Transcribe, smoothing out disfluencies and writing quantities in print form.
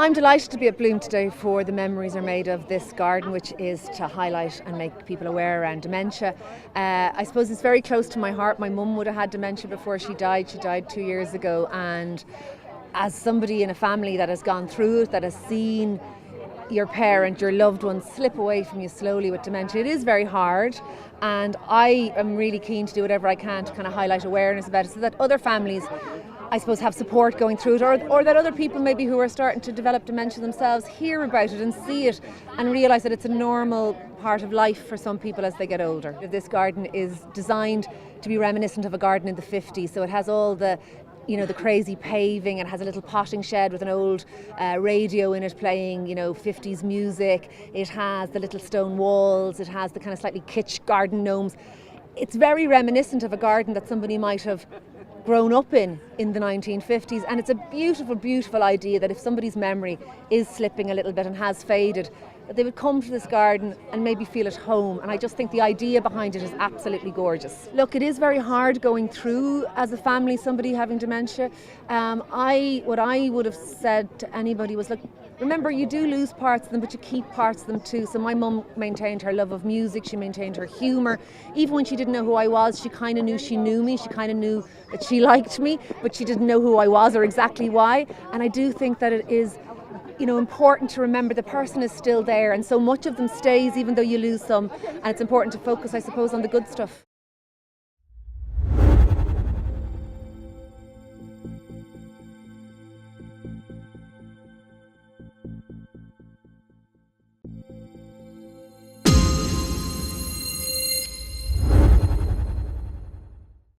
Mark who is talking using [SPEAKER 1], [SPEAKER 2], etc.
[SPEAKER 1] I'm delighted to be at Bloom today for the Memories Are Made of this garden, which is to highlight and make people aware around dementia. I suppose it's very close to my heart. My mum would have had dementia before she died. She died 2 years ago, and as somebody in a family that has gone through it, that has seen your parent, your loved one slip away from you slowly with dementia, it is very hard, and I am really keen to do whatever I can to kind of highlight awareness about it so that other families, I suppose, have support going through it, or that other people maybe who are starting to develop dementia themselves hear about it and see it and realise that it's a normal part of life for some people as they get older. This garden is designed to be reminiscent of a garden in the 50s, so it has all the crazy paving, and has a little potting shed with an old radio in it playing, 50s music. It has the little stone walls, it has the kind of slightly kitsch garden gnomes. It's very reminiscent of a garden that somebody might have grown up in the 1950s, and it's a beautiful, beautiful idea that if somebody's memory is slipping a little bit and has faded, that they would come to this garden and maybe feel at home. And I just think the idea behind it is absolutely gorgeous. Look, it is very hard going through as a family somebody having dementia. What I would have said to anybody was, look, remember, you do lose parts of them, but you keep parts of them too. So my mum maintained her love of music, she maintained her humour. Even when she didn't know who I was, she kind of knew she knew me, she kind of knew that she liked me, but she didn't know who I was or exactly why. And I do think that it is important to remember the person is still there, and so much of them stays even though you lose some, and it's important to focus, I suppose, on the good stuff.